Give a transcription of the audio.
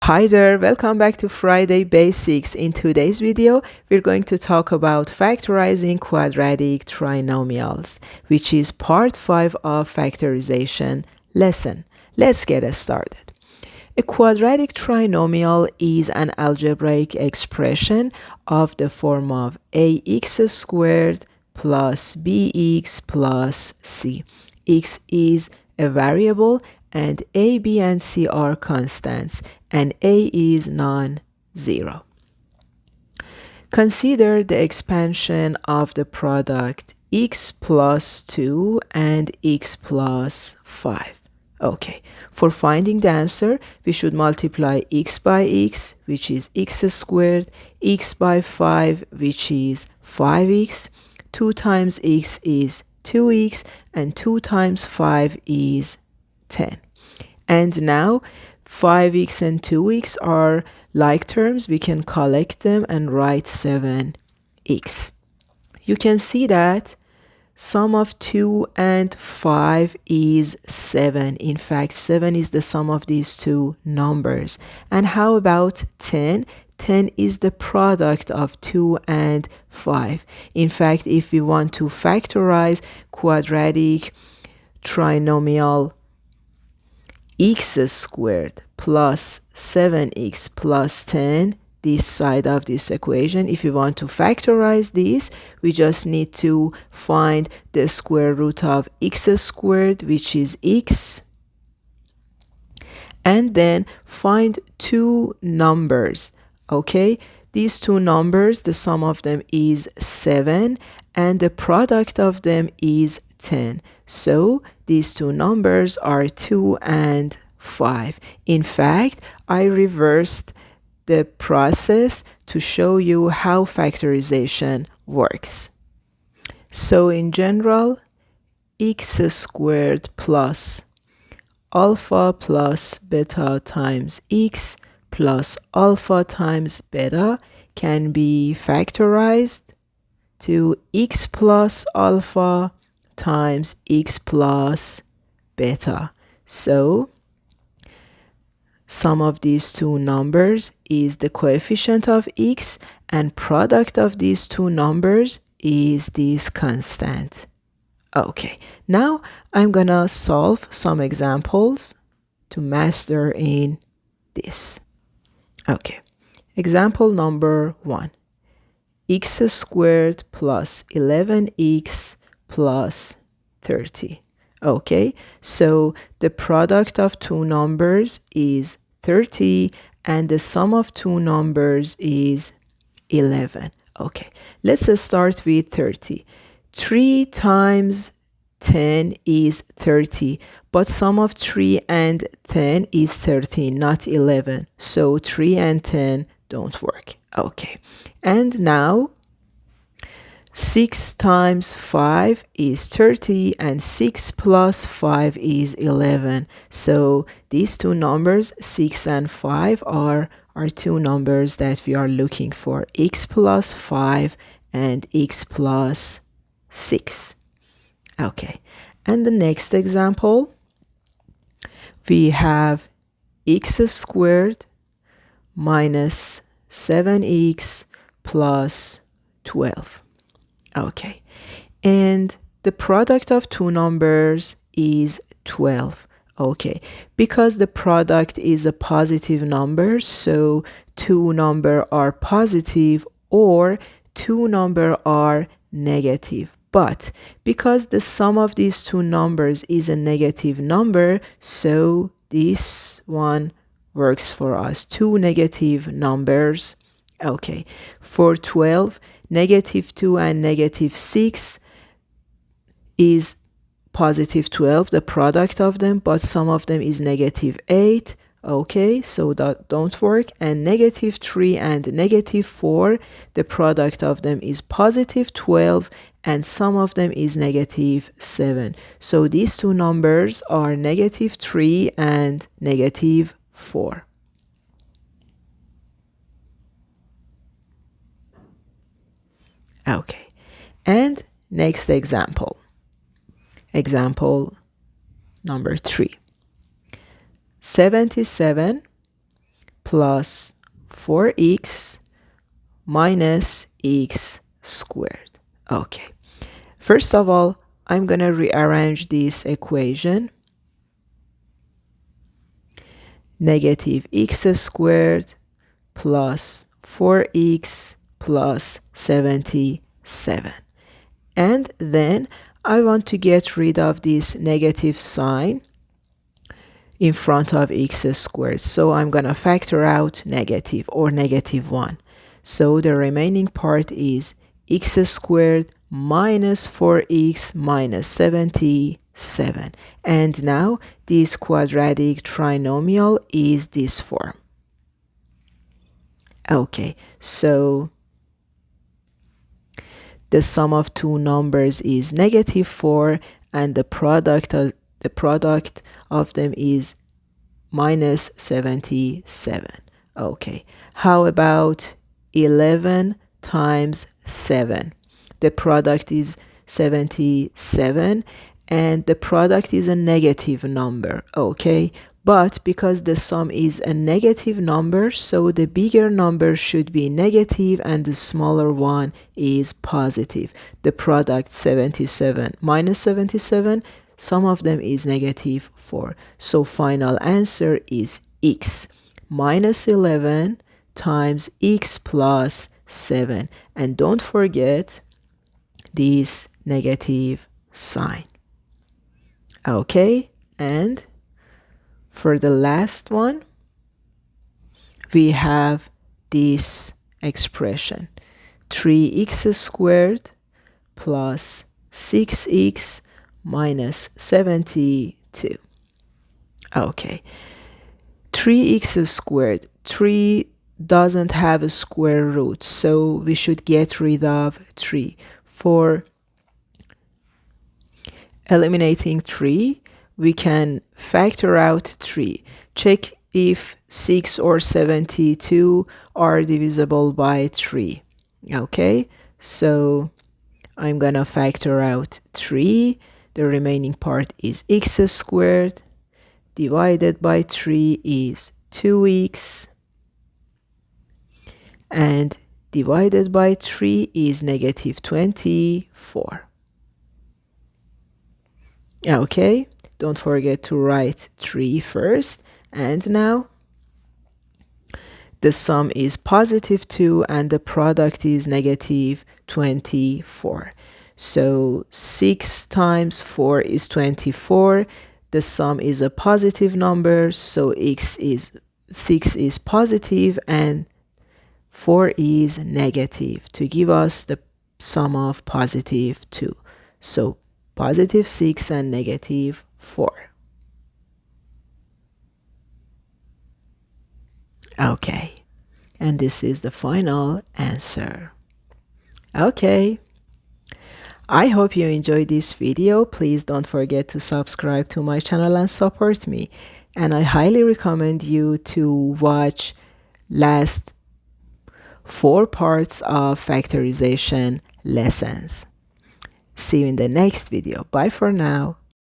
Hi there, welcome back to Friday Basics. In today's video, we're going to talk about factorizing quadratic trinomials, which is part 5 of factorization lesson. Let's get started. A quadratic trinomial is an algebraic expression of the form of ax squared plus bx plus c. X is a variable and a, b, and c are constants, and a is non-zero. Consider the expansion of the product x plus 2 and x plus 5. Okay, for finding the answer, we should multiply x by x, which is x squared, x by 5, which is 5x, 2 times x is 2x, and 2 times 5 is 10. And now 5x and 2x are like terms. We can collect them and write 7x. You can see that sum of 2 and 5 is 7. In fact, 7 is the sum of these two numbers. And how about 10? 10 is the product of 2 and 5. In fact, if we want to factorize quadratic trinomial x squared plus 7x plus 10, this side of this equation, if you want to factorize this, we just need to find the square root of x squared, which is x, and then find two numbers. Okay, these two numbers, the sum of them is 7 and the product of them is 10. So these two numbers are 2 and 5. In fact, I reversed the process to show you how factorization works. So in general, x squared plus alpha plus beta times x plus alpha times beta can be factorized to x plus alpha times x plus beta. So sum of these two numbers is the coefficient of x, and product of these two numbers is this constant. Okay, now I'm gonna solve some examples to master in this. Okay, example number 1. X squared plus 11x plus 30. Okay, so the product of two numbers is 30 and the sum of two numbers is 11. Okay, let's start with 30. 3 times 10 is 30, but sum of 3 and 10 is 13, not 11. So 3 and 10 don't work. Okay, and now 6 times 5 is 30 and 6 plus 5 is 11. So these two numbers, 6 and 5, are two numbers that we are looking for, x plus 5 and x plus 6. Okay, and the next example, we have x squared minus 7x plus 12. Okay, and the product of two numbers is 12. Okay, because the product is a positive number, so two numbers are positive or two numbers are negative. But because the sum of these two numbers is a negative number, so this one works for us. Two negative numbers. Okay, for 12, negative 2 and negative 6 is positive 12, the product of them, but sum of them is negative 8. Okay, so that don't work. And negative 3 and negative 4, the product of them is positive 12 and sum of them is negative 7. So these two numbers are negative 3 and negative 4. Okay, and next example. Example number 3. 77 plus 4x minus x squared. Okay. First of all, I'm going to rearrange this equation. Negative x squared plus 4x plus 77. And then I want to get rid of this negative sign in front of x squared. So I'm going to factor out negative or negative 1. So the remaining part is x squared minus 4x minus 77. And now this quadratic trinomial is this form. Okay, so the sum of two numbers is negative 4 and the product of them is minus 77. Okay, how about 11 times 7? The product is 77 and the product is a negative number. Okay, but because the sum is a negative number, so the bigger number should be negative and the smaller one is positive. The product 77 minus 77, sum of them is negative 4. So final answer is x minus 11 times x plus 7. And don't forget this negative sign. Okay, and for the last one, we have this expression, 3x squared plus 6x minus 72. Okay, 3x squared, 3 doesn't have a square root, so we should get rid of 3. For eliminating 3, we can factor out 3. Check if 6 or 72 are divisible by 3. Okay, so I'm gonna factor out 3. The remaining part is x squared divided by 3 is 2x, and divided by 3 is negative 24. Okay, don't forget to write 3 first. And now the sum is positive 2 and the product is negative 24. So 6 times 4 is 24. The sum is a positive number, so 6 is positive and 4 is negative to give us the sum of positive 2. So positive 6 and negative 4. Okay, and this is the final answer. Okay, I hope you enjoyed this video. Please don't forget to subscribe to my channel and support me. And I highly recommend you to watch last 4 parts of factorization lessons. See you in the next video. Bye for now.